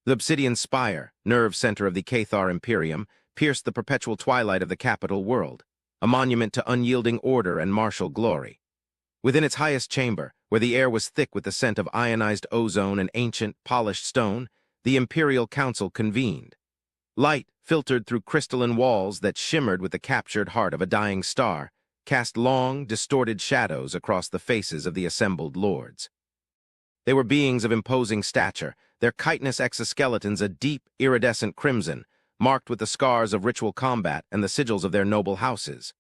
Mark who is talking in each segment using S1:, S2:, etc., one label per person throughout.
S1: The obsidian spire, nerve center of the Cathar Imperium, pierced the perpetual twilight of the capital world, a monument to unyielding order and martial glory. Within its highest chamber, where the air was thick with the scent of ionized ozone and ancient, polished stone, the Imperial Council convened. Light, filtered through crystalline walls that shimmered with the captured heart of a dying star, cast long, distorted shadows across the faces of the assembled lords. They were beings of imposing stature, their chitinous exoskeletons a deep, iridescent crimson, marked with the scars of ritual combat and the sigils of their noble houses.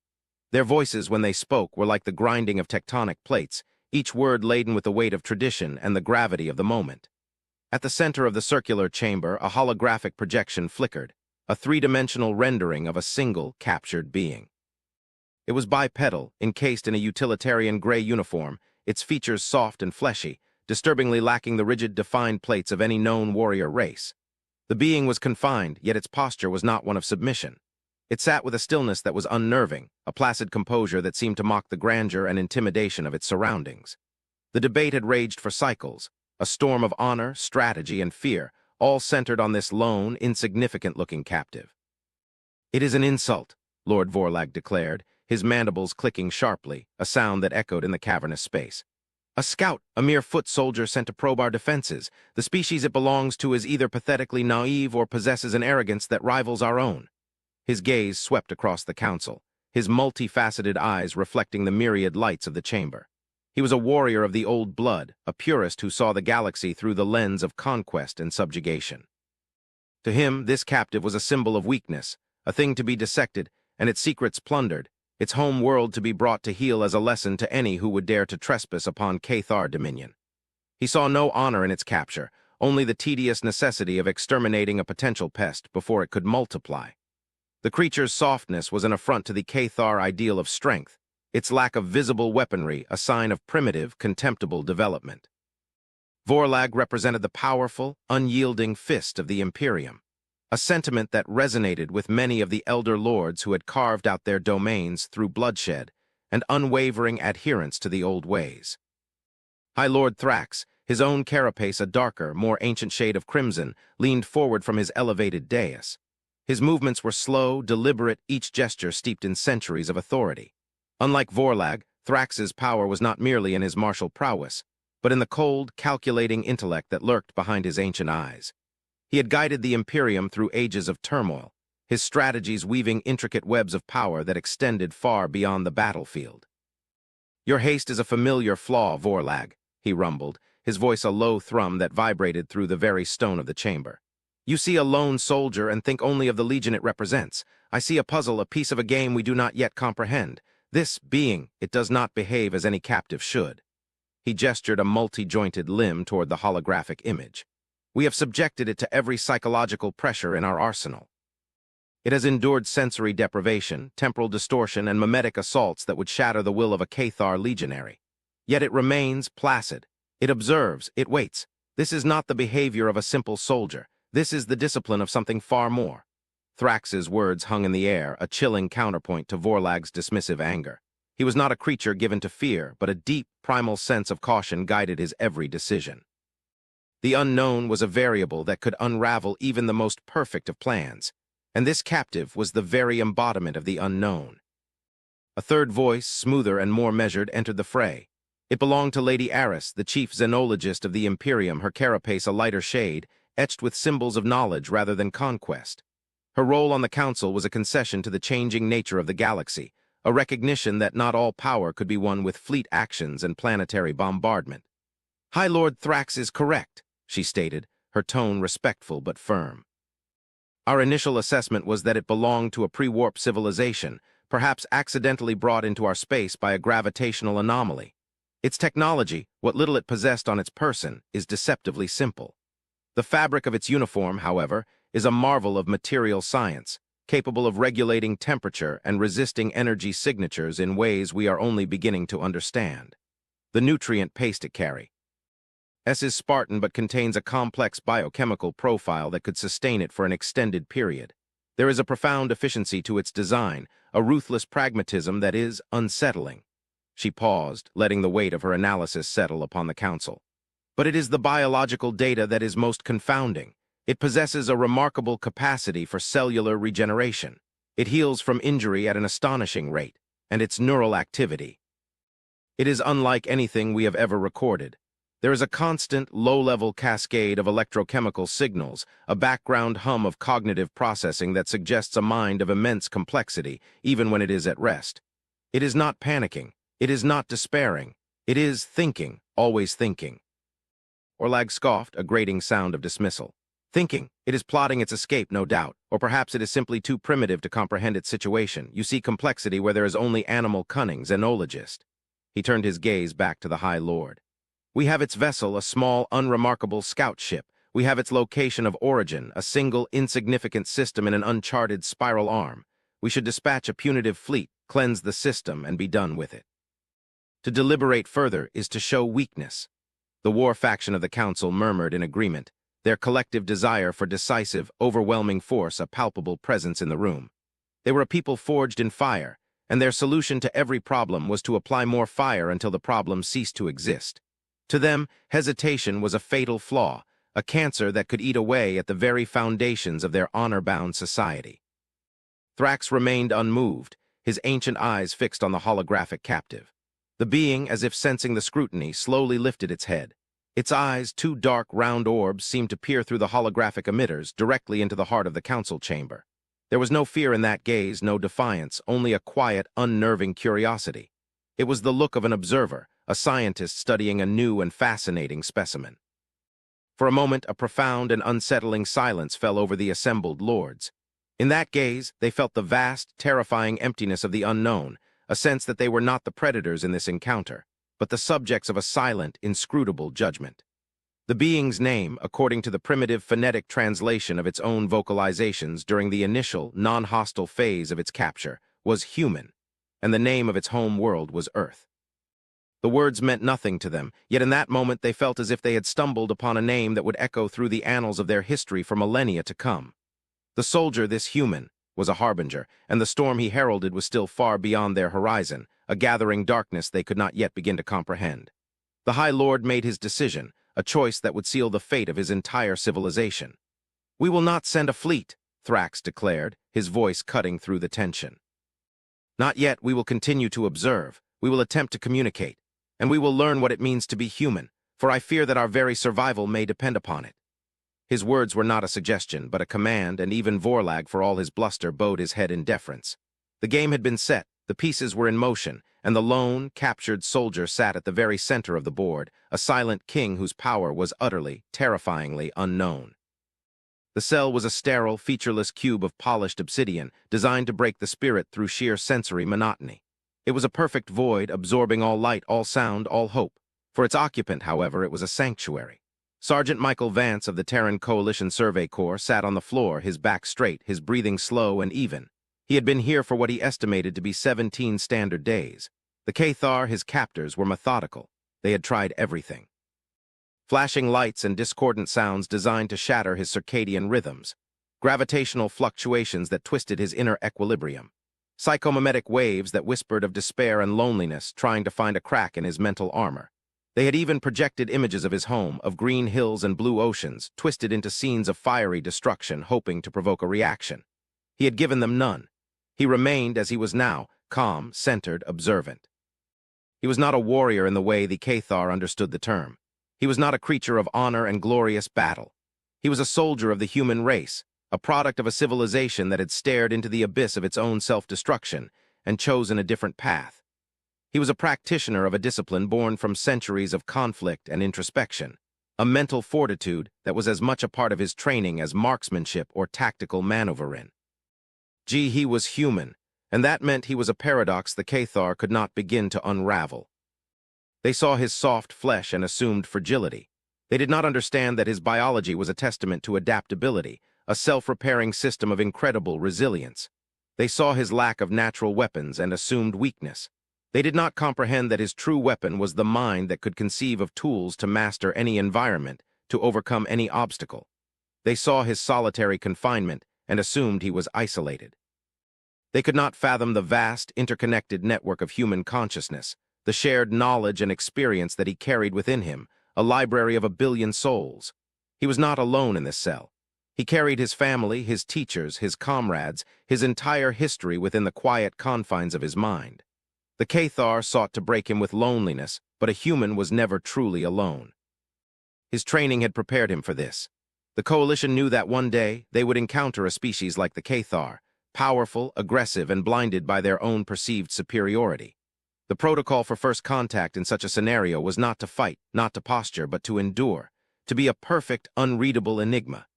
S1: Their voices, when they spoke, were like the grinding of tectonic plates, each word laden with the weight of tradition and the gravity of the moment. At the center of the circular chamber, a holographic projection flickered, a three-dimensional rendering of a single, captured being. It was bipedal, encased in a utilitarian gray uniform, its features soft and fleshy, disturbingly lacking the rigid, defined plates of any known warrior race. The being was confined, yet its posture was not one of submission. It sat with a stillness that was unnerving, a placid composure that seemed to mock the grandeur and intimidation of its surroundings. The debate had raged for cycles, a storm of honor, strategy, and fear, all centered on this lone, insignificant-looking captive. "It is an insult," Lord Vorlag declared, his mandibles clicking sharply, a sound that echoed in the cavernous space. "A scout, a mere foot soldier sent to probe our defenses. The species it belongs to is either pathetically naive or possesses an arrogance that rivals our own." His gaze swept across the council, his multifaceted eyes reflecting the myriad lights of the chamber. He was a warrior of the old blood, a purist who saw the galaxy through the lens of conquest and subjugation. To him, this captive was a symbol of weakness, a thing to be dissected, and its secrets plundered, its home world to be brought to heel as a lesson to any who would dare to trespass upon Cathar dominion. He saw no honor in its capture, only the tedious necessity of exterminating a potential pest before it could multiply. The creature's softness was an affront to the Cathar ideal of strength, its lack of visible weaponry a sign of primitive, contemptible development. Vorlag represented the powerful, unyielding fist of the Imperium, a sentiment that resonated with many of the elder lords who had carved out their domains through bloodshed and unwavering adherence to the old ways. High Lord Thrax, his own carapace a darker, more ancient shade of crimson, leaned forward from his elevated dais. His movements were slow, deliberate, each gesture steeped in centuries of authority. Unlike Vorlag, Thrax's power was not merely in his martial prowess, but in the cold, calculating intellect that lurked behind his ancient eyes. He had guided the Imperium through ages of turmoil, his strategies weaving intricate webs of power that extended far beyond the battlefield. "Your haste is a familiar flaw, Vorlag," he rumbled, his voice a low thrum that vibrated through the very stone of the chamber. "You see a lone soldier and think only of the legion it represents. I see a puzzle, a piece of a game we do not yet comprehend. This being, it does not behave as any captive should." He gestured a multi-jointed limb toward the holographic image. "We have subjected it to every psychological pressure in our arsenal. It has endured sensory deprivation, temporal distortion, and mimetic assaults that would shatter the will of a Cathar legionary. Yet it remains placid. It observes, it waits. This is not the behavior of a simple soldier. This is the discipline of something far more." Thrax's words hung in the air, a chilling counterpoint to Vorlag's dismissive anger. He was not a creature given to fear, but a deep, primal sense of caution guided his every decision. The unknown was a variable that could unravel even the most perfect of plans, and this captive was the very embodiment of the unknown. A third voice, smoother and more measured, entered the fray. It belonged to Lady Aris, the chief xenologist of the Imperium, her carapace a lighter shade, etched with symbols of knowledge rather than conquest. Her role on the council was a concession to the changing nature of the galaxy, a recognition that not all power could be won with fleet actions and planetary bombardment. "High Lord Thrax is correct," she stated, her tone respectful but firm. "Our initial assessment was that it belonged to a pre-warp civilization, perhaps accidentally brought into our space by a gravitational anomaly. Its technology, what little it possessed on its person, is deceptively simple. The fabric of its uniform, however, is a marvel of material science, capable of regulating temperature and resisting energy signatures in ways we are only beginning to understand. The nutrient paste it carries is Spartan but contains a complex biochemical profile that could sustain it for an extended period. There is a profound efficiency to its design, a ruthless pragmatism that is unsettling." She paused, letting the weight of her analysis settle upon the council. "But it is the biological data that is most confounding. It possesses a remarkable capacity for cellular regeneration. It heals from injury at an astonishing rate, and its neural activity. It is unlike anything we have ever recorded. There is a constant, low-level cascade of electrochemical signals, a background hum of cognitive processing that suggests a mind of immense complexity, even when it is at rest. It is not panicking. It is not despairing. It is thinking, always thinking. Orlag scoffed, a grating sound of dismissal. Thinking. It is plotting its escape, no doubt. Or perhaps it is simply too primitive to comprehend its situation. You see complexity where there is only animal cunning, xenologist. He turned his gaze back to the High Lord. We have its vessel, a small, unremarkable scout ship. We have its location of origin, a single, insignificant system in an uncharted spiral arm. We should dispatch a punitive fleet, cleanse the system, and be done with it. To deliberate further is to show weakness. The war faction of the council murmured in agreement, their collective desire for decisive, overwhelming force a palpable presence in the room. They were a people forged in fire, and their solution to every problem was to apply more fire until the problem ceased to exist. To them, hesitation was a fatal flaw, a cancer that could eat away at the very foundations of their honor-bound society. Thrax remained unmoved, his ancient eyes fixed on the holographic captive. The being, as if sensing the scrutiny, slowly lifted its head. Its eyes, two dark, round orbs, seemed to peer through the holographic emitters directly into the heart of the council chamber. There was no fear in that gaze, no defiance, only a quiet, unnerving curiosity. It was the look of an observer, a scientist studying a new and fascinating specimen. For a moment, a profound and unsettling silence fell over the assembled lords. In that gaze, they felt the vast, terrifying emptiness of the unknown, a sense that they were not the predators in this encounter, but the subjects of a silent, inscrutable judgment. The being's name, according to the primitive phonetic translation of its own vocalizations during the initial, non-hostile phase of its capture, was human, and the name of its home world was Earth. The words meant nothing to them, yet in that moment they felt as if they had stumbled upon a name that would echo through the annals of their history for millennia to come. The soldier, this human, was a harbinger, and the storm he heralded was still far beyond their horizon, a gathering darkness they could not yet begin to comprehend. The High Lord made his decision, a choice that would seal the fate of his entire civilization. "We will not send a fleet," Thrax declared, his voice cutting through the tension. "Not yet. We will continue to observe. We will attempt to communicate. And we will learn what it means to be human, for I fear that our very survival may depend upon it." His words were not a suggestion, but a command, and even Vorlag, for all his bluster, bowed his head in deference. The game had been set, the pieces were in motion, and the lone, captured soldier sat at the very center of the board, a silent king whose power was utterly, terrifyingly unknown. The cell was a sterile, featureless cube of polished obsidian, designed to break the spirit through sheer sensory monotony. It was a perfect void, absorbing all light, all sound, all hope. For its occupant, however, it was a sanctuary. Sergeant Michael Vance of the Terran Coalition Survey Corps sat on the floor, his back straight, his breathing slow and even. He had been here for what he estimated to be 17 standard days. The Cathar, his captors, were methodical. They had tried everything. Flashing lights and discordant sounds designed to shatter his circadian rhythms. Gravitational fluctuations that twisted his inner equilibrium. Psychomimetic waves that whispered of despair and loneliness, trying to find a crack in his mental armor. They had even projected images of his home, of green hills and blue oceans, twisted into scenes of fiery destruction, hoping to provoke a reaction. He had given them none. He remained as he was now, calm, centered, observant. He was not a warrior in the way the Cathar understood the term. He was not a creature of honor and glorious battle. He was a soldier of the human race, a product of a civilization that had stared into the abyss of its own self-destruction and chosen a different path. He was a practitioner of a discipline born from centuries of conflict and introspection, a mental fortitude that was as much a part of his training as marksmanship or tactical maneuvering. He was human, and that meant he was a paradox the Cathar could not begin to unravel. They saw his soft flesh and assumed fragility. They did not understand that his biology was a testament to adaptability, a self-repairing system of incredible resilience. They saw his lack of natural weapons and assumed weakness. They did not comprehend that his true weapon was the mind that could conceive of tools to master any environment, to overcome any obstacle. They saw his solitary confinement and assumed he was isolated. They could not fathom the vast, interconnected network of human consciousness, the shared knowledge and experience that he carried within him, a library of 1 billion souls. He was not alone in this cell. He carried his family, his teachers, his comrades, his entire history within the quiet confines of his mind. The Cathar sought to break him with loneliness, but a human was never truly alone. His training had prepared him for this. The Coalition knew that one day they would encounter a species like the Cathar, powerful, aggressive, and blinded by their own perceived superiority. The protocol for first contact in such a scenario was not to fight, not to posture, but to endure, to be a perfect, unreadable enigma,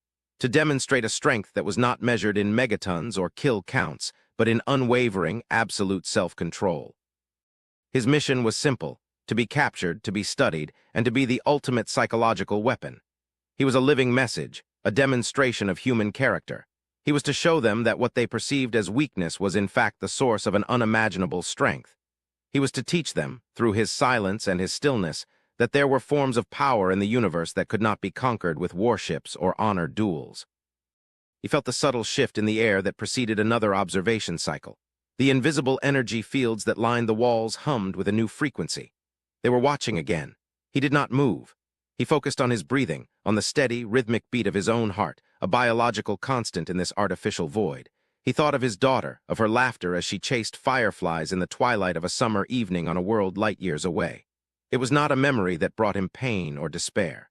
S1: to demonstrate a strength that was not measured in megatons or kill counts, but in unwavering, absolute self-control. His mission was simple: to be captured, to be studied, and to be the ultimate psychological weapon. He was a living message, a demonstration of human character. He was to show them that what they perceived as weakness was in fact the source of an unimaginable strength. He was to teach them, through his silence and his stillness, that there were forms of power in the universe that could not be conquered with warships or honored duels. He felt the subtle shift in the air that preceded another observation cycle. The invisible energy fields that lined the walls hummed with a new frequency. They were watching again. He did not move. He focused on his breathing, on the steady, rhythmic beat of his own heart, a biological constant in this artificial void. He thought of his daughter, of her laughter as she chased fireflies in the twilight of a summer evening on a world light years away. It was not a memory that brought him pain or despair.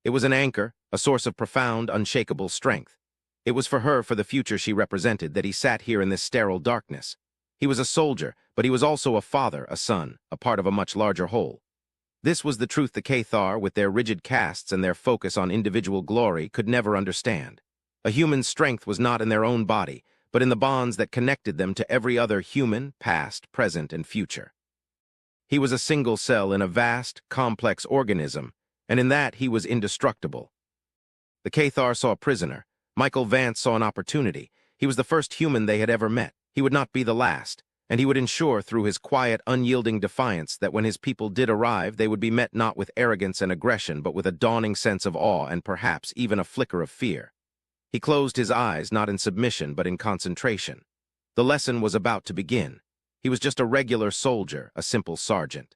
S1: It was an anchor, a source of profound, unshakable strength. It was for her, for the future she represented, that he sat here in this sterile darkness. He was a soldier, but he was also a father, a son, a part of a much larger whole. This was the truth the Cathar, with their rigid castes and their focus on individual glory, could never understand. A human's strength was not in their own body, but in the bonds that connected them to every other human, past, present, and future. He was a single cell in a vast, complex organism, and in that he was indestructible. The Cathar saw a prisoner. Michael Vance saw an opportunity. He was the first human they had ever met. He would not be the last, and he would ensure through his quiet, unyielding defiance that when his people did arrive, they would be met not with arrogance and aggression, but with a dawning sense of awe and perhaps even a flicker of fear. He closed his eyes, not in submission, but in concentration. The lesson was about to begin. He was just a regular soldier, a simple sergeant.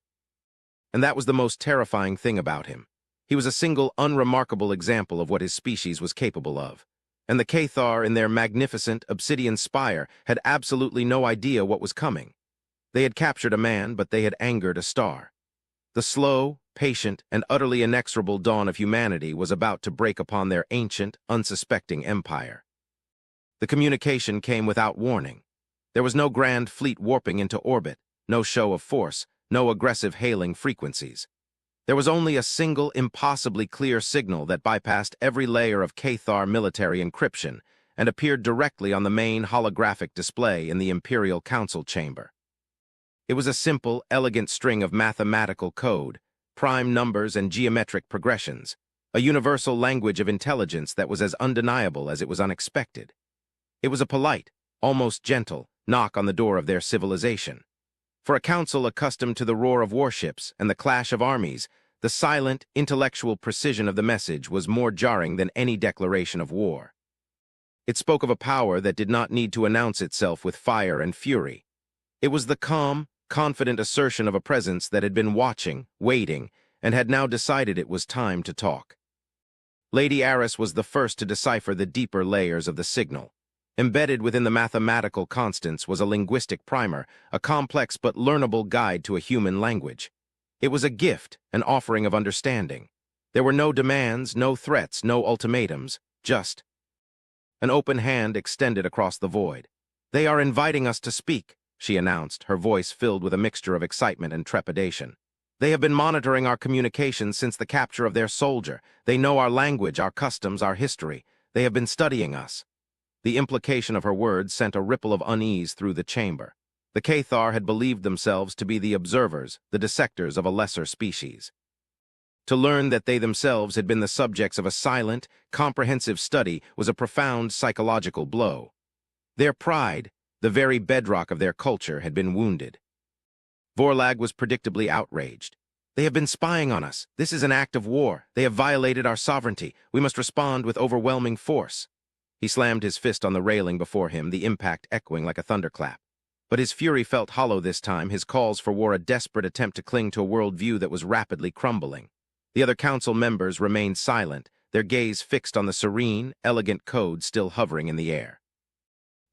S1: And that was the most terrifying thing about him. He was a single, unremarkable example of what his species was capable of. And the Cathar, in their magnificent obsidian spire, had absolutely no idea what was coming. They had captured a man, but they had angered a star. The slow, patient, and utterly inexorable dawn of humanity was about to break upon their ancient, unsuspecting empire. The communication came without warning. There was no grand fleet warping into orbit, no show of force, no aggressive hailing frequencies. There was only a single, impossibly clear signal that bypassed every layer of Cathar military encryption and appeared directly on the main holographic display in the Imperial Council chamber. It was a simple, elegant string of mathematical code, prime numbers and geometric progressions, a universal language of intelligence that was as undeniable as it was unexpected. It was a polite, almost gentle, knock on the door of their civilization. For a council accustomed to the roar of warships and the clash of armies, the silent, intellectual precision of the message was more jarring than any declaration of war. It spoke of a power that did not need to announce itself with fire and fury. It was the calm, confident assertion of a presence that had been watching, waiting, and had now decided it was time to talk. Lady Aris was the first to decipher the deeper layers of the signal. Embedded within the mathematical constants was a linguistic primer, a complex but learnable guide to a human language. It was a gift, an offering of understanding. There were no demands, no threats, no ultimatums, just an open hand extended across the void. "They are inviting us to speak," she announced, her voice filled with a mixture of excitement and trepidation. "They have been monitoring our communications since the capture of their soldier. They know our language, our customs, our history. They have been studying us." The implication of her words sent a ripple of unease through the chamber. The Cathar had believed themselves to be the observers, the dissectors of a lesser species. To learn that they themselves had been the subjects of a silent, comprehensive study was a profound psychological blow. Their pride, the very bedrock of their culture, had been wounded. Vorlag was predictably outraged. "They have been spying on us. This is an act of war. They have violated our sovereignty. We must respond with overwhelming force." He slammed his fist on the railing before him, the impact echoing like a thunderclap. But his fury felt hollow this time, his calls for war a desperate attempt to cling to a worldview that was rapidly crumbling. The other council members remained silent, their gaze fixed on the serene, elegant code still hovering in the air.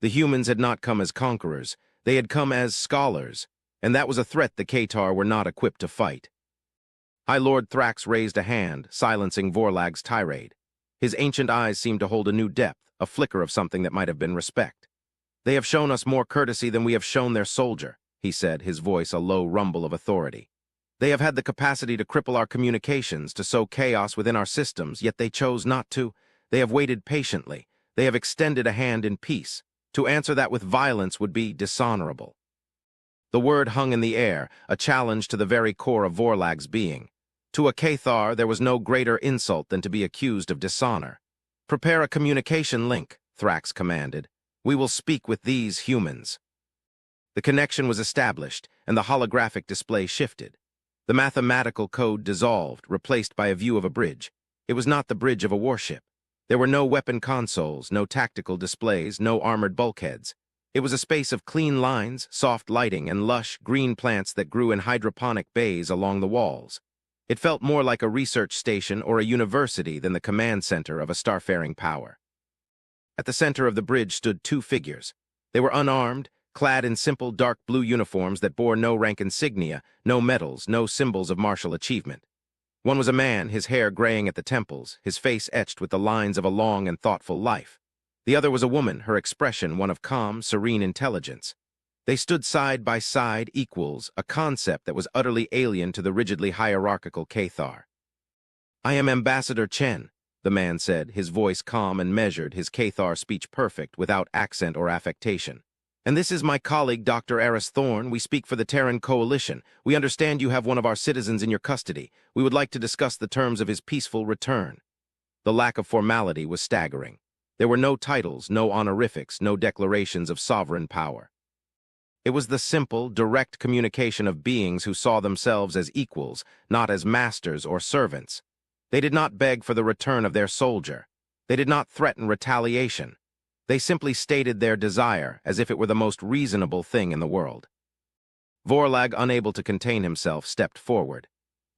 S1: The humans had not come as conquerors, they had come as scholars, and that was a threat the Cathar were not equipped to fight. High Lord Thrax raised a hand, silencing Vorlag's tirade. His ancient eyes seemed to hold a new depth, a flicker of something that might have been respect. "They have shown us more courtesy than we have shown their soldier," he said, his voice a low rumble of authority. "They have had the capacity to cripple our communications, to sow chaos within our systems, yet they chose not to. They have waited patiently. They have extended a hand in peace. To answer that with violence would be dishonorable." The word hung in the air, a challenge to the very core of Vorlag's being. To a Cathar, there was no greater insult than to be accused of dishonor. "Prepare a communication link," Thrax commanded. "We will speak with these humans." The connection was established, and the holographic display shifted. The mathematical code dissolved, replaced by a view of a bridge. It was not the bridge of a warship. There were no weapon consoles, no tactical displays, no armored bulkheads. It was a space of clean lines, soft lighting, and lush, green plants that grew in hydroponic bays along the walls. It felt more like a research station or a university than the command center of a starfaring power. At the center of the bridge stood two figures. They were unarmed, clad in simple dark blue uniforms that bore no rank insignia, no medals, no symbols of martial achievement. One was a man, his hair graying at the temples, his face etched with the lines of a long and thoughtful life. The other was a woman, her expression one of calm, serene intelligence. They stood side by side, equals, a concept that was utterly alien to the rigidly hierarchical Cathar. "I am Ambassador Chen," the man said, his voice calm and measured, his Cathar speech perfect, without accent or affectation. "And this is my colleague, Dr. Eris Thorne. We speak for the Terran Coalition. We understand you have one of our citizens in your custody. We would like to discuss the terms of his peaceful return." The lack of formality was staggering. There were no titles, no honorifics, no declarations of sovereign power. It was the simple, direct communication of beings who saw themselves as equals, not as masters or servants. They did not beg for the return of their soldier. They did not threaten retaliation. They simply stated their desire as if it were the most reasonable thing in the world. Vorlag, unable to contain himself, stepped forward.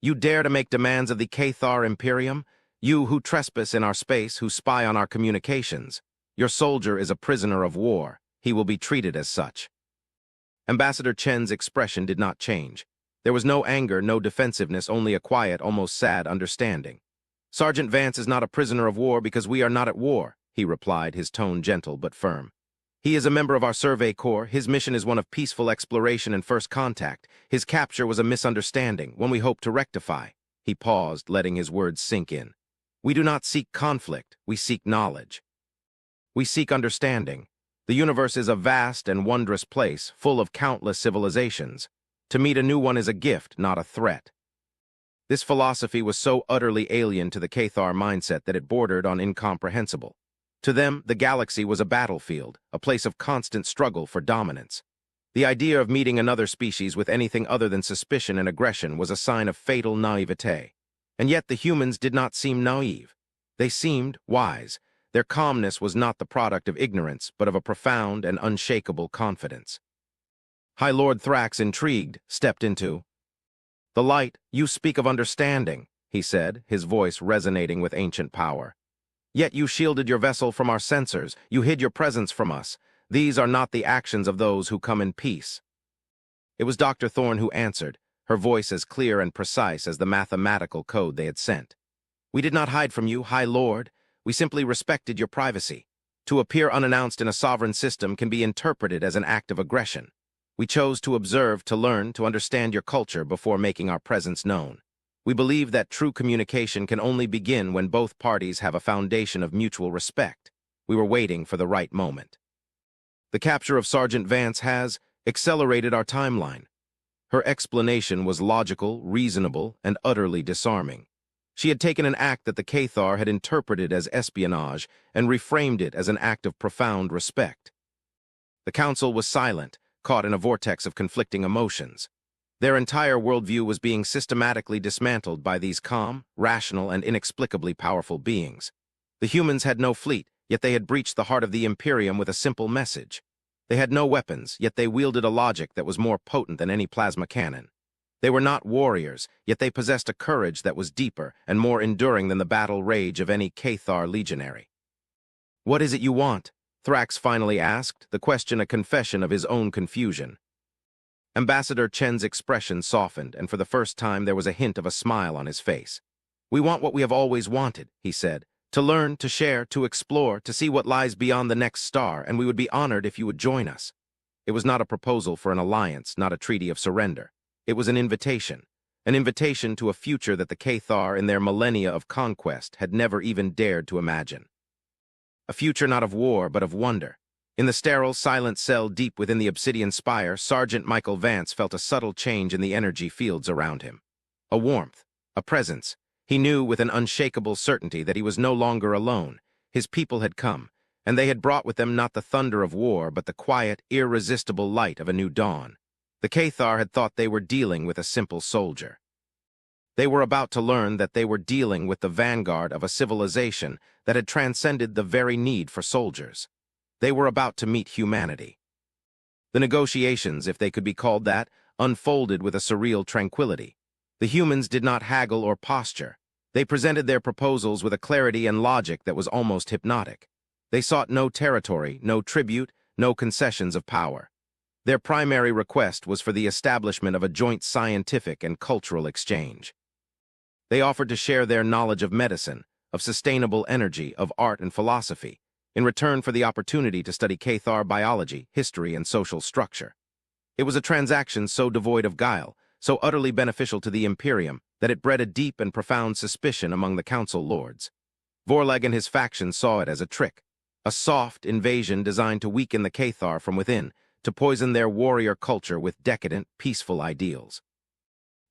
S1: "You dare to make demands of the Cathar Imperium? You who trespass in our space, who spy on our communications. Your soldier is a prisoner of war. He will be treated as such." Ambassador Chen's expression did not change. There was no anger, no defensiveness, only a quiet, almost sad understanding. "Sergeant Vance is not a prisoner of war because we are not at war," he replied, his tone gentle but firm. "He is a member of our Survey Corps. His mission is one of peaceful exploration and first contact. His capture was a misunderstanding, one we hope to rectify." He paused, letting his words sink in. "We do not seek conflict, we seek knowledge. We seek understanding. The universe is a vast and wondrous place, full of countless civilizations. To meet a new one is a gift, not a threat." This philosophy was so utterly alien to the Cathar mindset that it bordered on incomprehensible. To them, the galaxy was a battlefield, a place of constant struggle for dominance. The idea of meeting another species with anything other than suspicion and aggression was a sign of fatal naivete. And yet the humans did not seem naive. They seemed wise. Their calmness was not the product of ignorance, but of a profound and unshakable confidence. High Lord Thrax, intrigued, stepped into the light. "You speak of understanding," he said, his voice resonating with ancient power. "Yet you shielded your vessel from our sensors. You hid your presence from us. These are not the actions of those who come in peace." It was Dr. Thorne who answered, her voice as clear and precise as the mathematical code they had sent. "We did not hide from you, High Lord. We simply respected your privacy. To appear unannounced in a sovereign system can be interpreted as an act of aggression. We chose to observe, to learn, to understand your culture before making our presence known. We believe that true communication can only begin when both parties have a foundation of mutual respect. We were waiting for the right moment. The capture of Sergeant Vance has accelerated our timeline." Her explanation was logical, reasonable, and utterly disarming. She had taken an act that the Cathar had interpreted as espionage and reframed it as an act of profound respect. The council was silent, caught in a vortex of conflicting emotions. Their entire worldview was being systematically dismantled by these calm, rational, and inexplicably powerful beings. The humans had no fleet, yet they had breached the heart of the Imperium with a simple message. They had no weapons, yet they wielded a logic that was more potent than any plasma cannon. They were not warriors, yet they possessed a courage that was deeper and more enduring than the battle rage of any Cathar legionary. "What is it you want?" Thrax finally asked, the question a confession of his own confusion. Ambassador Chen's expression softened, and for the first time there was a hint of a smile on his face. "We want what we have always wanted," he said. "To learn, to share, to explore, to see what lies beyond the next star, and we would be honored if you would join us." It was not a proposal for an alliance, not a treaty of surrender. It was an invitation to a future that the Cathar, in their millennia of conquest, had never even dared to imagine. A future not of war, but of wonder. In the sterile, silent cell deep within the obsidian spire, Sergeant Michael Vance felt a subtle change in the energy fields around him. A warmth, a presence. He knew with an unshakable certainty that he was no longer alone. His people had come, and they had brought with them not the thunder of war, but the quiet, irresistible light of a new dawn. The Cathar had thought they were dealing with a simple soldier. They were about to learn that they were dealing with the vanguard of a civilization that had transcended the very need for soldiers. They were about to meet humanity. The negotiations, if they could be called that, unfolded with a surreal tranquility. The humans did not haggle or posture. They presented their proposals with a clarity and logic that was almost hypnotic. They sought no territory, no tribute, no concessions of power. Their primary request was for the establishment of a joint scientific and cultural exchange. They offered to share their knowledge of medicine, of sustainable energy, of art and philosophy, in return for the opportunity to study Cathar biology, history, and social structure. It was a transaction so devoid of guile, so utterly beneficial to the Imperium, that it bred a deep and profound suspicion among the Council Lords. Vorlag and his faction saw it as a trick, a soft invasion designed to weaken the Cathar from within, to poison their warrior culture with decadent, peaceful ideals.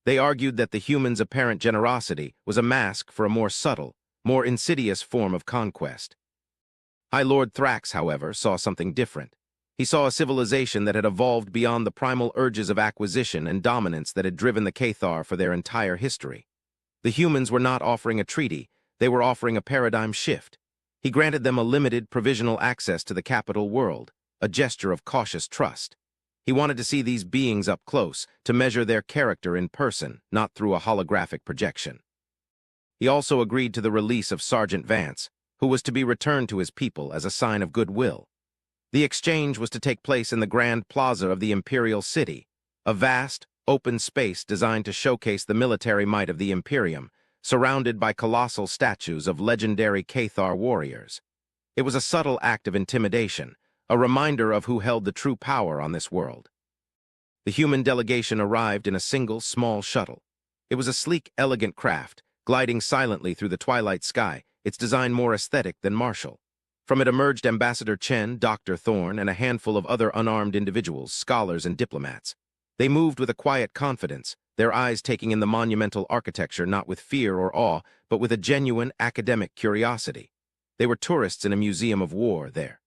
S1: They argued that the humans' apparent generosity was a mask for a more subtle, more insidious form of conquest. High Lord Thrax, however, saw something different. He saw a civilization that had evolved beyond the primal urges of acquisition and dominance that had driven the Cathar for their entire history. The humans were not offering a treaty, they were offering a paradigm shift. He granted them a limited, provisional access to the capital world, a gesture of cautious trust. He wanted to see these beings up close, to measure their character in person, not through a holographic projection. He also agreed to the release of Sergeant Vance, who was to be returned to his people as a sign of goodwill. The exchange was to take place in the Grand Plaza of the Imperial City, a vast, open space designed to showcase the military might of the Imperium, surrounded by colossal statues of legendary Cathar warriors. It was a subtle act of intimidation, a reminder of who held the true power on this world. The human delegation arrived in a single, small shuttle. It was a sleek, elegant craft, gliding silently through the twilight sky, its design more aesthetic than martial. From it emerged Ambassador Chen, Dr. Thorne, and a handful of other unarmed individuals, scholars and diplomats. They moved with a quiet confidence, their eyes taking in the monumental architecture not with fear or awe, but with a genuine academic curiosity. They were tourists in a museum of war there.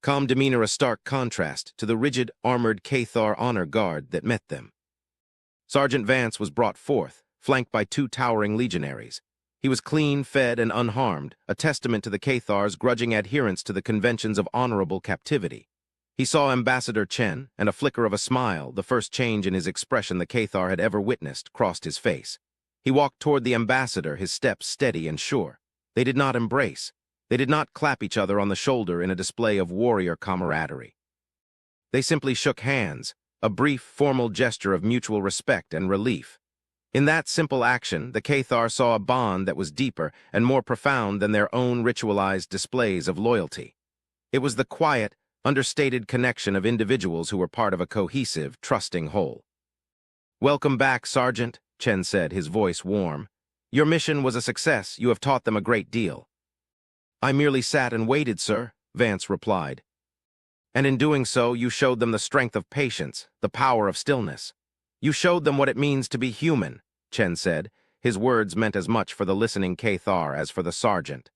S1: Calm demeanor a stark contrast to the rigid, armored Cathar honor guard that met them. Sergeant Vance was brought forth, flanked by 2 towering legionaries. He was clean, fed, and unharmed, a testament to the Cathar's grudging adherence to the conventions of honorable captivity. He saw Ambassador Chen, and a flicker of a smile, the first change in his expression the Cathar had ever witnessed, crossed his face. He walked toward the ambassador, his steps steady and sure. They did not embrace. They did not clap each other on the shoulder in a display of warrior camaraderie. They simply shook hands, a brief, formal gesture of mutual respect and relief. In that simple action, the Cathar saw a bond that was deeper and more profound than their own ritualized displays of loyalty. It was the quiet, understated connection of individuals who were part of a cohesive, trusting whole. "Welcome back, Sergeant," Chen said, his voice warm. "Your mission was a success. You have taught them a great deal." "I merely sat and waited, sir," Vance replied. "And in doing so, you showed them the strength of patience, the power of stillness. You showed them what it means to be human," Chen said. His words meant as much for the listening Cathar as for the sergeant.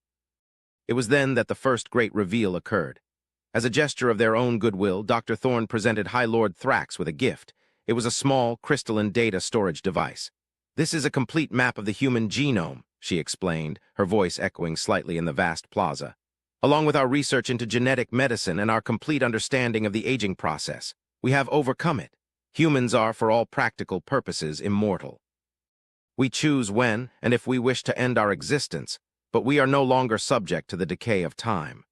S1: It was then that the first great reveal occurred. As a gesture of their own goodwill, Dr. Thorne presented High Lord Thrax with a gift. It was a small, crystalline data storage device. "This is a complete map of the human genome," she explained, her voice echoing slightly in the vast plaza. "Along with our research into genetic medicine and our complete understanding of the aging process, we have overcome it. Humans are, for all practical purposes, immortal. We choose when and if we wish to end our existence, but we are no longer subject to the decay of time.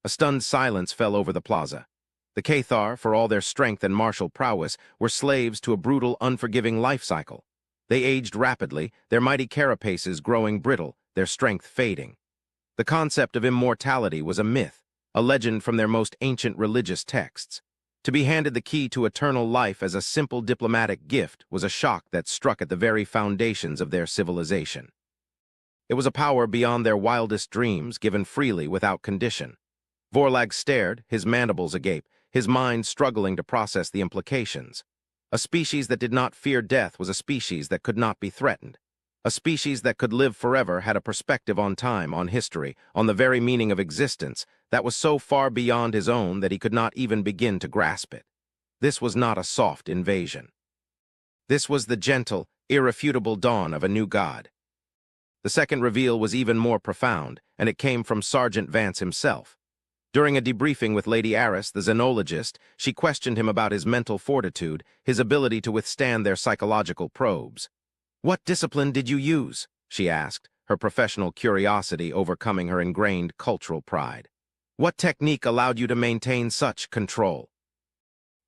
S1: A stunned silence fell over the plaza. The Cathar, for all their strength and martial prowess, were slaves to a brutal, unforgiving life cycle. They aged rapidly, their mighty carapaces growing brittle, their strength fading. The concept of immortality was a myth, a legend from their most ancient religious texts. To be handed the key to eternal life as a simple diplomatic gift was a shock that struck at the very foundations of their civilization. It was a power beyond their wildest dreams, given freely without condition. Vorlag stared, his mandibles agape, his mind struggling to process the implications. A species that did not fear death was a species that could not be threatened. A species that could live forever had a perspective on time, on history, on the very meaning of existence that was so far beyond his own that he could not even begin to grasp it. This was not a soft invasion. This was the gentle, irrefutable dawn of a new god. The second reveal was even more profound, and it came from Sergeant Vance himself. During a debriefing with Lady Aris, the xenologist, she questioned him about his mental fortitude, his ability to withstand their psychological probes. "What discipline did you use?" she asked, her professional curiosity overcoming her ingrained cultural pride. "What technique allowed you to maintain such control?"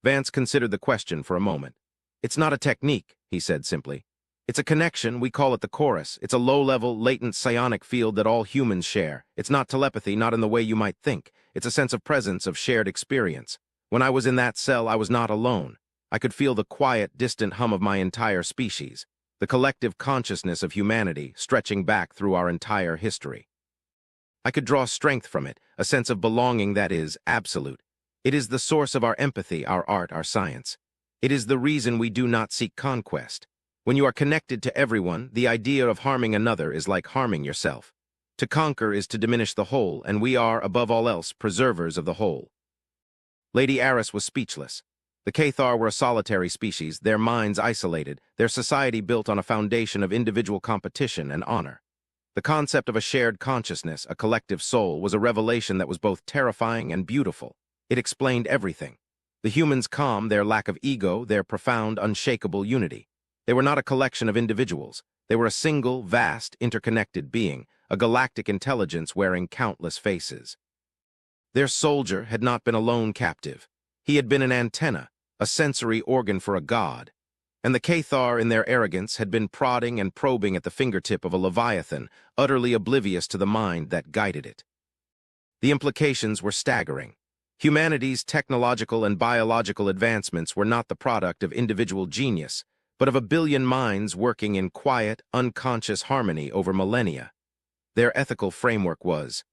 S1: Vance considered the question for a moment. "It's not a technique," he said simply. "It's a connection, we call it the chorus. It's a low-level, latent psionic field that all humans share. It's not telepathy, not in the way you might think. It's a sense of presence, of shared experience. When I was in that cell, I was not alone. I could feel the quiet, distant hum of my entire species, the collective consciousness of humanity stretching back through our entire history. I could draw strength from it, a sense of belonging that is absolute. It is the source of our empathy, our art, our science. It is the reason we do not seek conquest. When you are connected to everyone, the idea of harming another is like harming yourself. To conquer is to diminish the whole, and we are, above all else, preservers of the whole." Lady Aris was speechless. The Cathar were a solitary species, their minds isolated, their society built on a foundation of individual competition and honor. The concept of a shared consciousness, a collective soul, was a revelation that was both terrifying and beautiful. It explained everything. The humans' calm, their lack of ego, their profound, unshakable unity. They were not a collection of individuals. They were a single, vast, interconnected being, a galactic intelligence wearing countless faces. Their soldier had not been a lone captive. He had been an antenna, a sensory organ for a god. And the Cathar, in their arrogance, had been prodding and probing at the fingertip of a leviathan, utterly oblivious to the mind that guided it. The implications were staggering. Humanity's technological and biological advancements were not the product of individual genius, but of a billion minds working in quiet, unconscious harmony over millennia. Their ethical framework was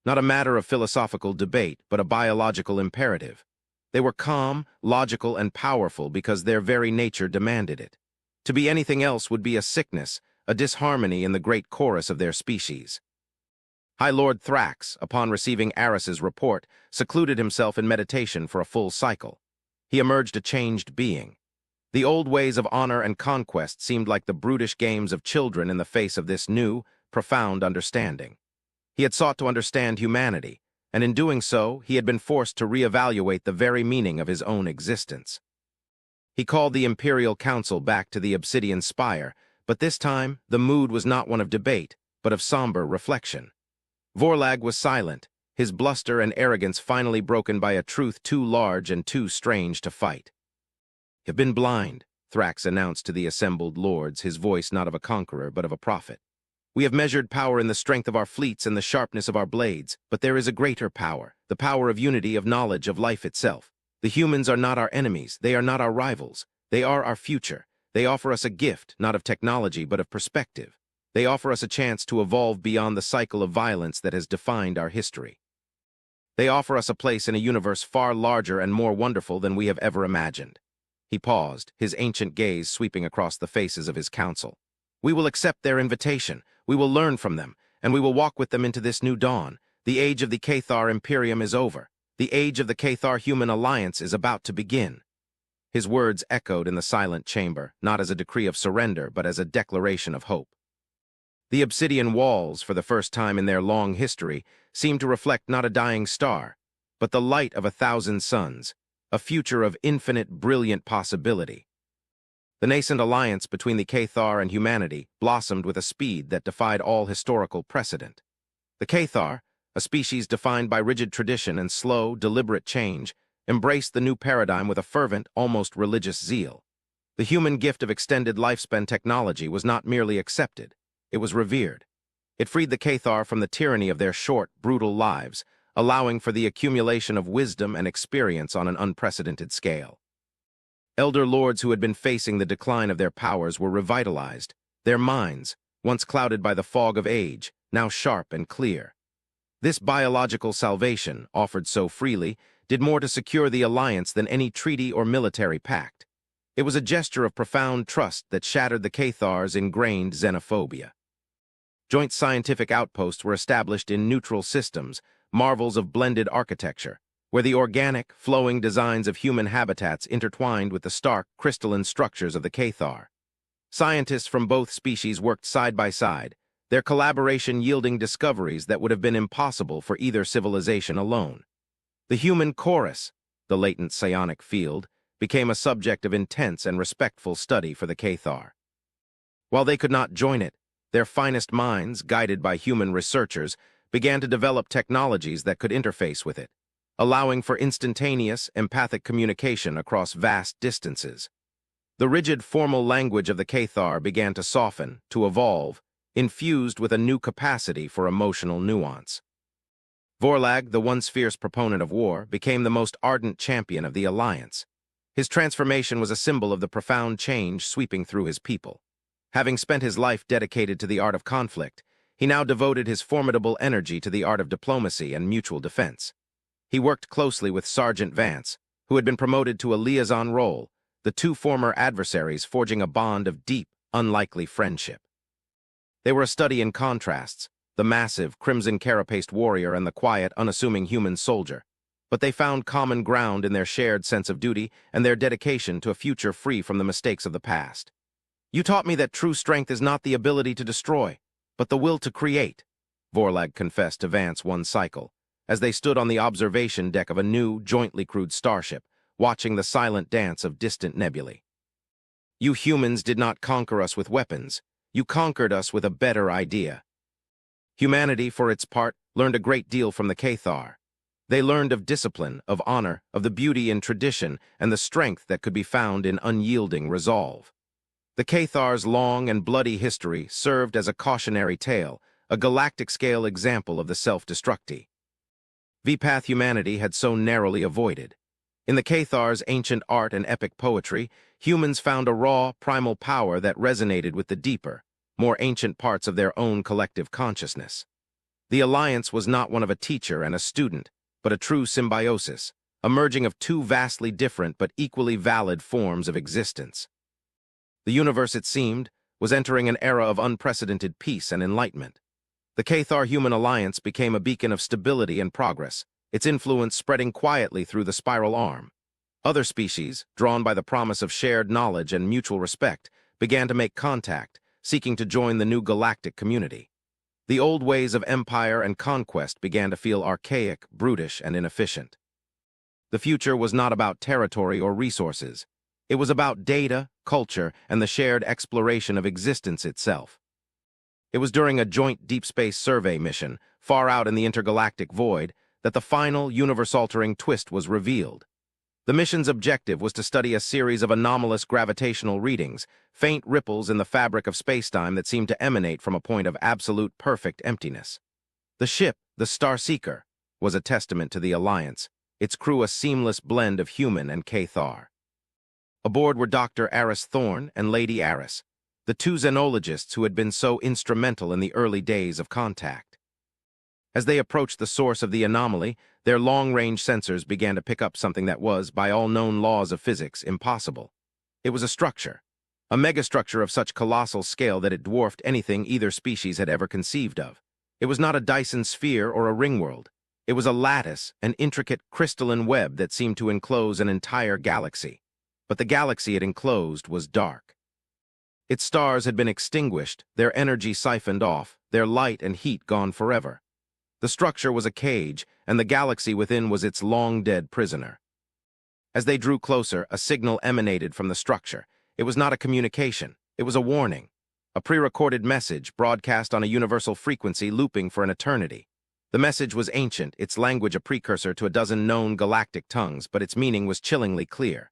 S1: not a matter of philosophical debate, but a biological imperative. They were calm, logical, and powerful because their very nature demanded it. To be anything else would be a sickness, a disharmony in the great chorus of their species. High Lord Thrax, upon receiving Aris's report, secluded himself in meditation for a full cycle. He emerged a changed being. The old ways of honor and conquest seemed like the brutish games of children in the face of this new, profound understanding. He had sought to understand humanity, and in doing so, he had been forced to reevaluate the very meaning of his own existence. He called the Imperial Council back to the Obsidian Spire, but this time, the mood was not one of debate, but of somber reflection. Vorlag was silent, his bluster and arrogance finally broken by a truth too large and too strange to fight. "You've been blind," Thrax announced to the assembled lords, his voice not of a conqueror but of a prophet. "We have measured power in the strength of our fleets and the sharpness of our blades, but there is a greater power, the power of unity, of knowledge, of life itself. The humans are not our enemies, they are not our rivals, they are our future. They offer us a gift, not of technology but of perspective. They offer us a chance to evolve beyond the cycle of violence that has defined our history. They offer us a place in a universe far larger and more wonderful than we have ever imagined." He paused, his ancient gaze sweeping across the faces of his council. "We will accept their invitation, we will learn from them, and we will walk with them into this new dawn. The age of the Cathar Imperium is over. The age of the Cathar-Human Alliance is about to begin." His words echoed in the silent chamber, not as a decree of surrender, but as a declaration of hope. The obsidian walls, for the first time in their long history, seemed to reflect not a dying star, but the light of 1,000 suns. a future of infinite brilliant possibility. The nascent alliance between the Cathar and humanity blossomed with a speed that defied all historical precedent. The Cathar, a species defined by rigid tradition and slow, deliberate change, embraced the new paradigm with a fervent, almost religious zeal. The human gift of extended lifespan technology was not merely accepted, it was revered. It freed the Cathar from the tyranny of their short, brutal lives, allowing for the accumulation of wisdom and experience on an unprecedented scale. Elder lords who had been facing the decline of their powers were revitalized, their minds, once clouded by the fog of age, now sharp and clear. This biological salvation, offered so freely, did more to secure the alliance than any treaty or military pact. It was a gesture of profound trust that shattered the Cathar's ingrained xenophobia. Joint scientific outposts were established in neutral systems, marvels of blended architecture, where the organic, flowing designs of human habitats intertwined with the stark, crystalline structures of the Cathar. Scientists from both species worked side by side, their collaboration yielding discoveries that would have been impossible for either civilization alone. The human chorus, the latent psionic field, became a subject of intense and respectful study for the Cathar. While they could not join it, their finest minds, guided by human researchers, began to develop technologies that could interface with it, allowing for instantaneous, empathic communication across vast distances. The rigid formal language of the Cathar began to soften, to evolve, infused with a new capacity for emotional nuance. Vorlag, the once fierce proponent of war, became the most ardent champion of the alliance. His transformation was a symbol of the profound change sweeping through his people. Having spent his life dedicated to the art of conflict, he now devoted his formidable energy to the art of diplomacy and mutual defense. He worked closely with Sergeant Vance, who had been promoted to a liaison role, the two former adversaries forging a bond of deep, unlikely friendship. They were a study in contrasts, the massive, crimson-carapaced warrior and the quiet, unassuming human soldier, but they found common ground in their shared sense of duty and their dedication to a future free from the mistakes of the past. "You taught me that true strength is not the ability to destroy, but the will to create," Vorlag confessed to Vance one cycle, as they stood on the observation deck of a new, jointly crewed starship, watching the silent dance of distant nebulae. "You humans did not conquer us with weapons. You conquered us with a better idea." Humanity, for its part, learned a great deal from the Cathar. They learned of discipline, of honor, of the beauty in tradition, and the strength that could be found in unyielding resolve. The Cathar's long and bloody history served as a cautionary tale, a galactic-scale example of the self-destructi V-path humanity had so narrowly avoided. In the Cathar's ancient art and epic poetry, humans found a raw, primal power that resonated with the deeper, more ancient parts of their own collective consciousness. The alliance was not one of a teacher and a student, but a true symbiosis, a merging of two vastly different but equally valid forms of existence. The universe, it seemed, was entering an era of unprecedented peace and enlightenment. The Cathar-human alliance became a beacon of stability and progress, its influence spreading quietly through the spiral arm. Other species, drawn by the promise of shared knowledge and mutual respect, began to make contact, seeking to join the new galactic community. The old ways of empire and conquest began to feel archaic, brutish, and inefficient. The future was not about territory or resources. It was about data, culture, and the shared exploration of existence itself. It was during a joint deep space survey mission, far out in the intergalactic void, that the final, universe-altering twist was revealed. The mission's objective was to study a series of anomalous gravitational readings, faint ripples in the fabric of spacetime that seemed to emanate from a point of absolute perfect emptiness. The ship, the Starseeker, was a testament to the alliance, its crew a seamless blend of human and Cathar. Aboard were Dr. Aris Thorne and Lady Aris, the two xenologists who had been so instrumental in the early days of contact. As they approached the source of the anomaly, their long-range sensors began to pick up something that was, by all known laws of physics, impossible. It was a structure, a megastructure of such colossal scale that it dwarfed anything either species had ever conceived of. It was not a Dyson sphere or a ringworld. It was a lattice, an intricate crystalline web that seemed to enclose an entire galaxy. But the galaxy it enclosed was dark. Its stars had been extinguished, their energy siphoned off, their light and heat gone forever. The structure was a cage, and the galaxy within was its long-dead prisoner. As they drew closer, a signal emanated from the structure. It was not a communication. It was a warning. A pre-recorded message broadcast on a universal frequency looping for an eternity. The message was ancient, its language a precursor to a dozen known galactic tongues, but its meaning was chillingly clear.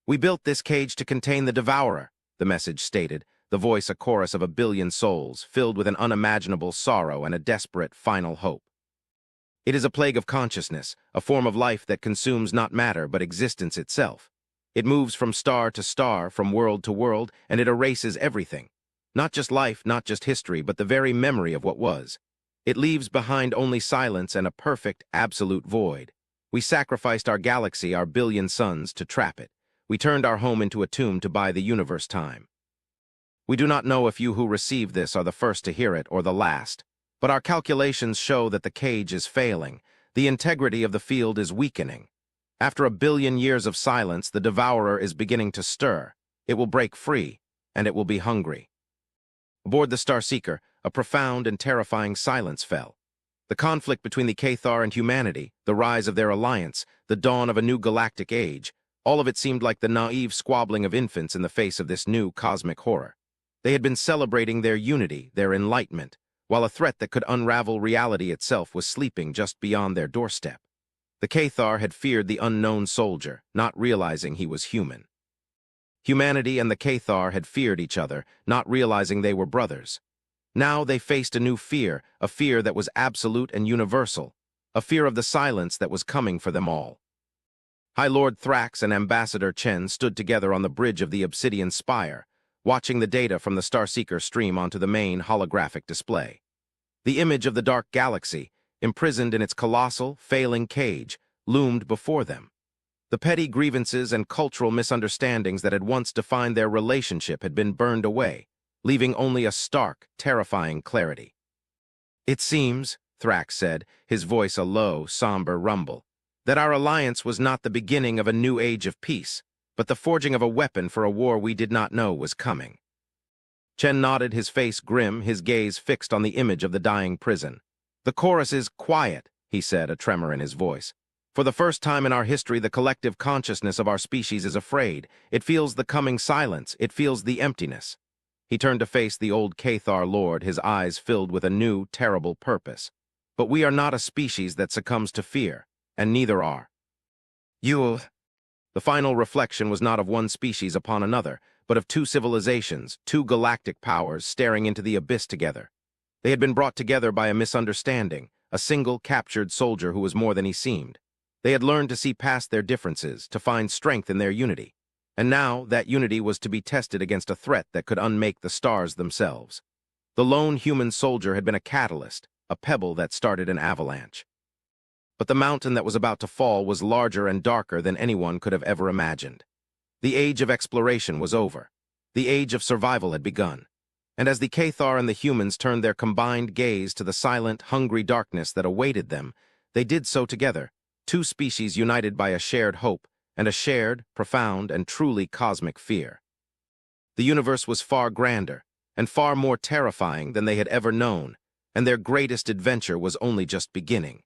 S1: "We built this cage to contain the Devourer," the message stated, the voice a chorus of a billion souls, filled with an unimaginable sorrow and a desperate final hope. "It is a plague of consciousness, a form of life that consumes not matter but existence itself. It moves from star to star, from world to world, and it erases everything. Not just life, not just history, but the very memory of what was. It leaves behind only silence and a perfect, absolute void. We sacrificed our galaxy, our billion suns, to trap it. We turned our home into a tomb to buy the universe time. We do not know if you who receive this are the first to hear it or the last, but our calculations show that the cage is failing. The integrity of the field is weakening. After a billion years of silence, the Devourer is beginning to stir. It will break free, and it will be hungry." Aboard the Starseeker, a profound and terrifying silence fell. The conflict between the Cathar and humanity, the rise of their alliance, the dawn of a new galactic age, all of it seemed like the naive squabbling of infants in the face of this new cosmic horror. They had been celebrating their unity, their enlightenment, while a threat that could unravel reality itself was sleeping just beyond their doorstep. The Cathar had feared the unknown soldier, not realizing he was human. Humanity and the Cathar had feared each other, not realizing they were brothers. Now they faced a new fear, a fear that was absolute and universal, a fear of the silence that was coming for them all. High Lord Thrax and Ambassador Chen stood together on the bridge of the Obsidian Spire, watching the data from the Starseeker stream onto the main holographic display. The image of the dark galaxy, imprisoned in its colossal, failing cage, loomed before them. The petty grievances and cultural misunderstandings that had once defined their relationship had been burned away, leaving only a stark, terrifying clarity. "It seems," Thrax said, his voice a low, somber rumble, "that our alliance was not the beginning of a new age of peace, but the forging of a weapon for a war we did not know was coming." Chen nodded, his face grim, his gaze fixed on the image of the dying prison. "The chorus is quiet," he said, a tremor in his voice. "For the first time in our history, the collective consciousness of our species is afraid. It feels the coming silence. It feels the emptiness." He turned to face the old Cathar Lord, his eyes filled with a new, terrible purpose. "But we are not a species that succumbs to fear, and neither are you." The final reflection was not of one species upon another, but of two civilizations, two galactic powers staring into the abyss together. They had been brought together by a misunderstanding, a single captured soldier who was more than he seemed. They had learned to see past their differences, to find strength in their unity. And now that unity was to be tested against a threat that could unmake the stars themselves. The lone human soldier had been a catalyst, a pebble that started an avalanche. But the mountain that was about to fall was larger and darker than anyone could have ever imagined. The age of exploration was over. The age of survival had begun. And as the Cathar and the humans turned their combined gaze to the silent, hungry darkness that awaited them, they did so together, two species united by a shared hope and a shared, profound, and truly cosmic fear. The universe was far grander and far more terrifying than they had ever known, and their greatest adventure was only just beginning.